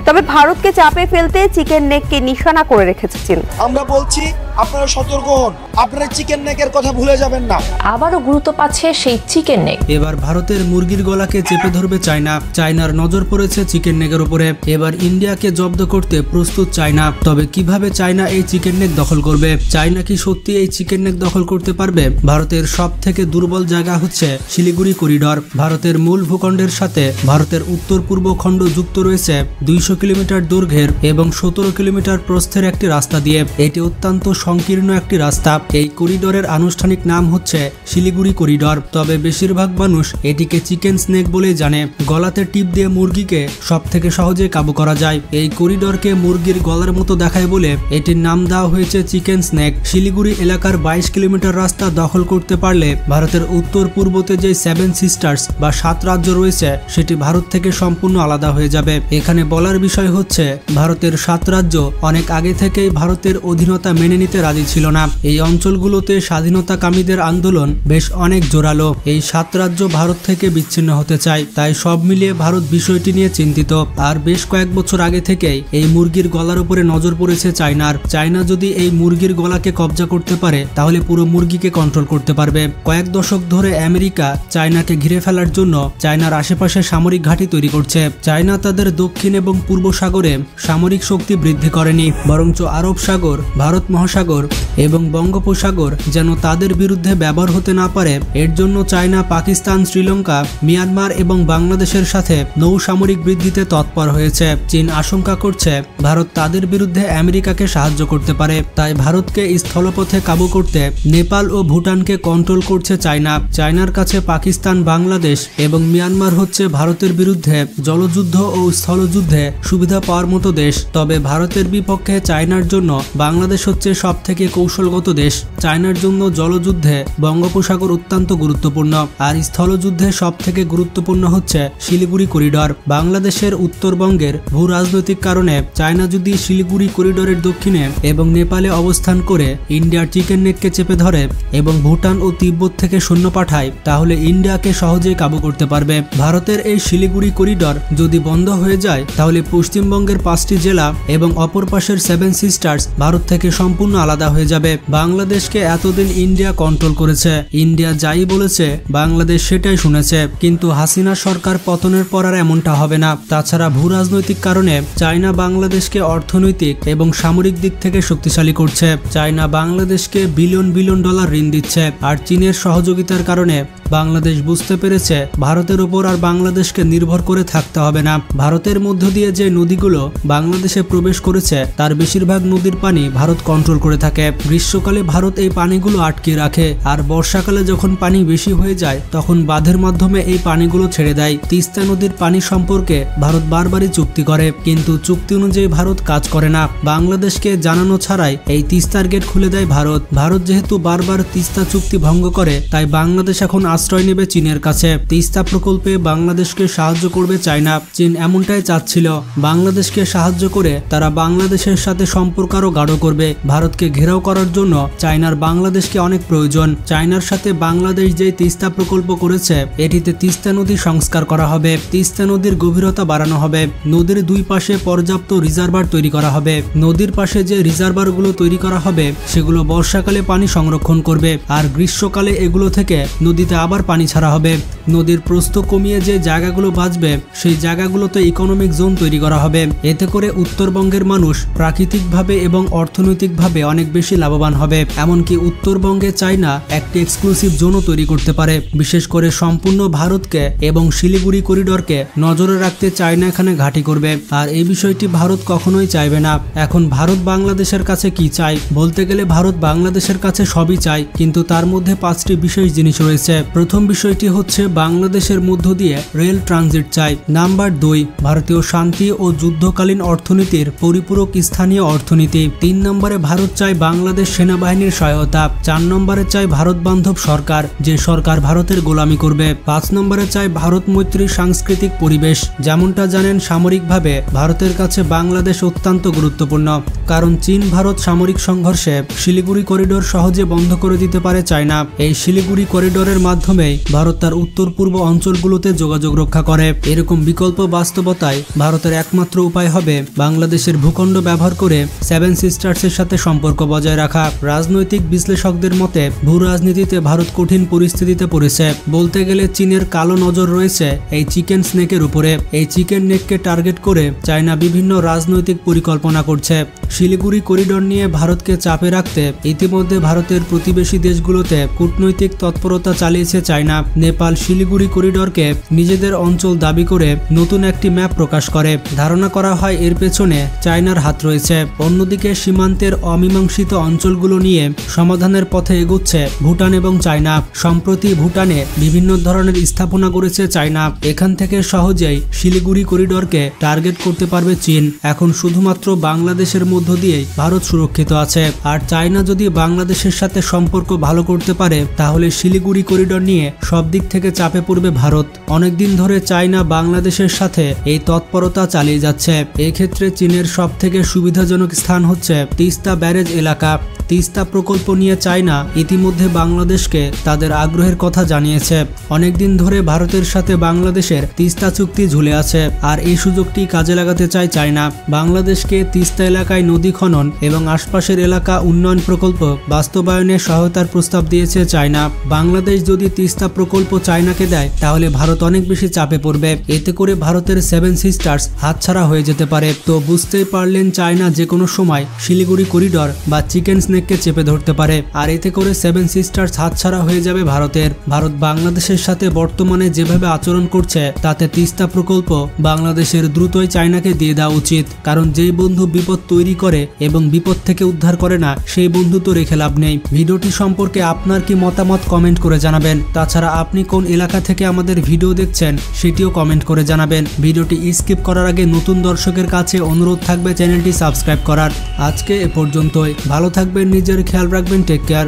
তবে ভারতকে চাপে ফেলতে চিকেন নেককে নিশানা করে রেখেছে চীন। আমরা বলছি আপনারা সতর্ক হন, আপনারা চিকেন নেকের কথা ভুলে যাবেন না। আবারও গুরুত্ব পাচ্ছে সেই চিকেন নেক। এবার ভারতের মুরগির গলাকে চেপে ধরবে চায়না। চায়নার নজর পড়েছে চিকেন নেকের উপরে। এবার ইন্ডিয়াকে জব্দ করতে প্রস্তুত চায়না। তবে কিভাবে চায়না এই চিকেন নেক দখল করবে? চায়না কি সত্যি এই চিকেন নেক দখল করতে পারবে? ভারতের সব থেকে দুর্বল জায়গা হচ্ছে শিলিগুড়ি করিডর। ভারতের মূল ভূখণ্ডের সাথে ভারতের উত্তর পূর্ব খণ্ড যুক্ত রয়েছে 200 কিলোমিটার দৈর্ঘ্যের এবং 17 কিলোমিটার প্রস্থের একটি রাস্তা দিয়ে। এটি অত্যন্ত সংকীর্ণ একটি রাস্তা। এই করিডোরের আনুষ্ঠানিক নাম হচ্ছে শিলিগুড়ি করিডর। তবে বেশিরভাগ মানুষ এটিকে চিকেন স্নেক বলে জানে। গলাতে টিপ দিয়ে মুরগিকে সব থেকে সহজে কাবু করা যায়। এই করিডরকে মুরগির গলার মতো দেখায় বলে এটির নাম দেওয়া হয়েছে চিকেন স্নেক। শিলিগুড়ি এলাকার 22 কিলোমিটার রাস্তা দখল করতে পারলে ভারতের উত্তর পূর্বতে যে 7 সিস্টার্স বা 7 রাজ্য রয়েছে সেটি ভারত থেকে সম্পূর্ণ আলাদা হয়ে যাবে। এখানে বলার বিষয় হচ্ছে ভারতের 7 রাজ্য অনেক আগে থেকেই ভারতের অধীনতা মেনে নিতে রাজি ছিল না। এই অঞ্চলগুলোতে স্বাধীনতাকামীদের আন্দোলন বেশ অনেক জোরালো। এই 7 রাজ্য ভারত থেকে বিচ্ছিন্ন হতে চায়। তাই সব মিলিয়ে ভারত বিষয়টি নিয়ে চিন্তিত। আর বেশ কয়েক বছর আগে থেকেই এই মুরগির গলার উপরে নজর পড়েছে চায়নার। চায়না যদি এই মুরগির গলাকে কবজা করতে পারে তাহলে পুরো মুরগিকে কন্ট্রোল করতে পারবে। কয়েক দশক ধরে আমেরিকা চায়নাকে ঘিরে ফেলার জন্য চায়নার আশেপাশে সামরিক ঘাঁটি তৈরি করছে। চায়না তাদের দক্ষিণ এবং পূর্ব সাগরে সামরিক শক্তি বৃদ্ধি করেনি, বরঞ্চ আরব সাগর, ভারত মহাসাগর এবং বঙ্গোপসাগর যেন তাদের বিরুদ্ধে ব্যবহার হতে না পারে এর জন্য চায়না পাকিস্তান, শ্রীলঙ্কা, মিয়ানমার এবং বাংলাদেশের সাথে নৌ সামরিক বৃদ্ধিতে তৎপর হয়েছে। চীন আশঙ্কা করছে ভারত তাদের বিরুদ্ধে আমেরিকাকে সাহায্য করতে পারে। তাই ভারতকে স্থলপথে কাবু করতে নেপাল ও ভুটানকে কন্ট্রোল করছে চায়না। চায়নার কাছে পাকিস্তান, বাংলাদেশ এবং মিয়ানমার হচ্ছে ভারতের বিরুদ্ধে জলযুদ্ধ ও স্থলযুদ্ধে সুবিধা পাওয়ার মতো দেশ। তবে ভারতের বিপক্ষে চায়নার জন্য বাংলাদেশ হচ্ছে সব থেকে কৌশলগত দেশ। চায়নার জন্য জলযুদ্ধে বঙ্গোপসাগর অত্যন্ত গুরুত্বপূর্ণ, আর স্থলযুদ্ধে সব থেকে গুরুত্বপূর্ণ হচ্ছে শিলিগুড়ি করিডর। বাংলাদেশের উত্তরবঙ্গের ভূ রাজনৈতিক কারণে চায়না যদি শিলিগুড়ি করিডরের দক্ষিণে এবং নেপালে অবস্থান করে ইন্ডিয়ার চিকেন নেককে চেপে ধরে এবং ভুটান ও তিব্বত থেকে সৈন্য পাঠায় তাহলে ইন্ডিয়াকে সহজেই কাবু করতে পারবে। ভারতের এই শিলিগুড়ি করিডর যদি বন্ধ হয়ে যায় তাহলে পশ্চিমবঙ্গের 5টি জেলা এবং অপর পাশের 7 সিস্টার্স ভারত থেকে সম্পূর্ণ আলাদা হয়ে যাবে। বাংলাদেশকে এতদিন ইন্ডিয়া কন্ট্রোল করেছে। ইন্ডিয়া যাই বলেছে বাংলাদেশ সেটাই শুনেছে। কিন্তু হাসিনা সরকার পতনের পর আর এমনটা হবে না। তাছাড়া ভূ রাজনৈতিক কারণে চায়না বাংলাদেশকে অর্থনৈতিক এবং সামরিক দিক থেকে শক্তিশালী করছে। চায়না বাংলাদেশকে বিলিয়ন বিলিয়ন ডলার ঋণ দিচ্ছে। আর চীনের সহযোগিতার কারণে বাংলাদেশ বুঝতে পেরেছে ভারতের উপর আর বাংলাদেশকে নির্ভর করে থাকতে হবে না। ভারতের মধ্য দিয়ে যে নদীগুলো বাংলাদেশে প্রবেশ করেছে তার বেশিরভাগ নদীর পানি ভারত কন্ট্রোল করে থাকে। গ্রীষ্মকালে ভারত এই পানিগুলো আটকে রাখে, আর বর্ষাকালে যখন পানি বেশি হয়ে যায় তখন বাঁধের মাধ্যমে এই পানিগুলো ছেড়ে দেয়। তিস্তা নদীর পানি সম্পর্কে ভারত বারবারই চুক্তি করে, কিন্তু চুক্তি অনুযায়ী ভারত কাজ করে না। বাংলাদেশকে জানানো ছাড়াই এই তিস্তার গেট খুলে দেয় ভারত। ভারত যেহেতু বারবার তিস্তা চুক্তি ভঙ্গ করে তাই বাংলাদেশ এখন আশ্রয় নেবে চীনের কাছে। তিস্তা প্রকল্পে বাংলাদেশকে সাহায্য করবে চায়না। চীন এমনটাই চাচ্ছিল। বাংলাদেশকে সাহায্য করে তারা বাংলাদেশের সাথে সম্পর্ক আরো গাঢ় করবে। ভারতকে ঘেরাও করার জন্য চায়নার বাংলাদেশকে অনেক প্রয়োজন। চায়নার সাথে বাংলাদেশ যে তিস্তা প্রকল্প করেছে এটিতে তিস্তা নদী সংস্কার করা হবে, তিস্তা নদীর গভীরতা বাড়ানো হবে, নদীর দুই পাশে পর্যাপ্ত রিজার্ভার তৈরি করা হবে। নদীর পাশে যে রিজার্ভারগুলো তৈরি করা হবে সেগুলো বর্ষাকালে পানি সংরক্ষণ করবে, আর গ্রীষ্মকালে এগুলো থেকে নদীতে আবার পানি ছাড়া হবে। নদীর প্রস্থ কমিয়ে যে জায়গাগুলো বাঁচবে সেই জায়গাগুলোতে ইকোনমিক জোন তৈরি করা হবে। এতে করে উত্তরবঙ্গের মানুষ প্রাকৃতিকভাবে এবং অর্থনৈতিকভাবে অনেক বেশি লাভবান হবে। এমনকি উত্তরবঙ্গে চায়না একটি এক্সক্লুসিভ জোনও তৈরি করতে পারে। বিশেষ করে সম্পূর্ণ ভারতকে এবং শিলিগুড়ি করিডরকে নজরে রাখতে চায়না এখানে ঘাঁটি করবে, আর এই বিষয়টি ভারত কখনোই চাইবে না। এখন ভারত বাংলাদেশের কাছে কি চায়? বলতে গেলে ভারত বাংলাদেশের কাছে সবই চায়, কিন্তু তার মধ্যে 5টি বিশেষ জিনিস রয়েছে। প্রথম বিষয়টি হচ্ছে বাংলাদেশের মধ্য দিয়ে রেল ট্রানজিট চাই। নাম্বার 2, ভারতীয় শান্তি ও যুদ্ধকালীন অর্থনীতির পরিপূরক স্থানীয় অর্থনীতি। 3 নম্বরে ভারত চায় বাংলাদেশ সেনাবাহিনীর সহায়তা। 4 নম্বরে চায় ভারত বান্ধব সরকার, যে সরকার ভারতের গোলামি করবে। 5 নম্বরে চায় ভারত মৈত্রী সাংস্কৃতিক পরিবেশ। যেমনটা জানেন সামরিকভাবে ভারতের কাছে বাংলাদেশ অত্যন্ত গুরুত্বপূর্ণ, কারণ চীন ভারত সামরিক সংঘর্ষে শিলিগুড়ি করিডোর সহজে বন্ধ করে দিতে পারে চায়না। এই শিলিগুড়ি করিডোরের মাধ্যমে মাধ্যমেই ভারত তার উত্তর পূর্ব অঞ্চলগুলোতে যোগাযোগ রক্ষা করে। এরকম বিকল্প বাস্তবতায় ভারতের একমাত্র উপায় হবে বাংলাদেশের ভূখণ্ড ব্যবহার করে সেভেন সিস্টার্সের সাথে সম্পর্ক বজায় রাখা। রাজনৈতিক বিশ্লেষকদের মতে ভূ রাজনীতিতে ভারত কঠিন পরিস্থিতিতে পড়েছে। বলতে গেলে চীনের কালো নজর রয়েছে এই চিকেন স্নেকের উপরে। এই চিকেন নেককে টার্গেট করে চায়না বিভিন্ন রাজনৈতিক পরিকল্পনা করছে। শিলিগুড়ি করিডোর নিয়ে ভারতকে চাপে রাখতে ইতিমধ্যে ভারতের প্রতিবেশী দেশগুলোতে কূটনৈতিক তৎপরতা চালিয়েছে চায়না। নেপাল শিলিগুড়ি করিডোরকে নিজেদের অঞ্চল দাবি করে নতুন একটি ম্যাপ প্রকাশ করে। ধারণা করা হয় এর পেছনে চায়নার হাত রয়েছে। অন্যদিকে সীমান্তের অমীমাংসিত অঞ্চলগুলো নিয়ে সমাধানের পথে এগোচ্ছে ভুটান এবং চায়না। সম্প্রতি ভুটানে বিভিন্ন ধরনের স্থাপনা গড়েছে চায়না। এখান থেকে সহজেই শিলিগুড়ি করিডোরকে টার্গেট করতে পারবে চীন। এখন শুধুমাত্র বাংলাদেশের মধ্য দিয়েই ভারত সুরক্ষিত আছে। আর চায়না যদি বাংলাদেশের সাথে সম্পর্ক ভালো করতে পারে তাহলে শিলিগুড়ি করিডোর নিয়ে সব দিক থেকে চাপে পড়বে ভারত। অনেকদিন ধরে চায়না বাংলাদেশের সাথে এই তৎপরতা চালিয়ে যাচ্ছে। এক্ষেত্রে চীনের সব থেকে সুবিধাজনক স্থান হচ্ছে তিস্তা ব্যারেজ এলাকা। তিস্তা প্রকল্প নিয়ে চায়না ইতিমধ্যে বাংলাদেশকে তাদের আগ্রহের কথা জানিয়েছে। অনেকদিন ধরে ভারতের সাথে বাংলাদেশের তিস্তা চুক্তি ঝুলে আছে, আর এই সুযোগটি কাজে লাগাতে চায় চায়না। বাংলাদেশকে তিস্তা এলাকায় নদী খনন এবং আশপাশের এলাকা উন্নয়ন প্রকল্প বাস্তবায়নে সহায়তার প্রস্তাব দিয়েছে চায়না। বাংলাদেশ যদি তিস্তা প্রকল্প চায়নাকে দেয় তাহলে ভারত অনেক বেশি চাপে পড়বে। এতে করে ভারতের সেভেন সিস্টার্স হাতছাড়া হয়ে যেতে পারে। তো বুঝতেই পারলেন চায়না যে কোনো সময় শিলিগুড়ি করিডোর বা চিকেন স্নেককে চেপে ধরতে পারে, আর এতে করে সেভেন সিস্টার্স হাতছাড়া হয়ে যাবে ভারতের। ভারত বাংলাদেশের সাথে বর্তমানে যেভাবে আচরণ করছে তাতে তিস্তা প্রকল্প বাংলাদেশের দ্রুতই চায়নাকে দিয়ে দেওয়া উচিত। কারণ যেই বন্ধু বিপদ তৈরি করে এবং বিপদ থেকে উদ্ধার করে না সেই বন্ধু তো রেখে লাভ নেই। ভিডিওটি সম্পর্কে আপনার কি মতামত কমেন্ট করে জানাবেন। তাছাড়া আপনি কোন এলাকা থেকে আমাদের ভিডিও দেখছেন সেটিও কমেন্ট করে জানাবেন। ভিডিওটি স্কিপ করার আগে নতুন দর্শকের কাছে অনুরোধ থাকবে চ্যানেলটি সাবস্ক্রাইব করার। আজকে এ পর্যন্তই। ভালো থাকবেন, নিজের খেয়াল রাখবেন, টেক কেয়ার।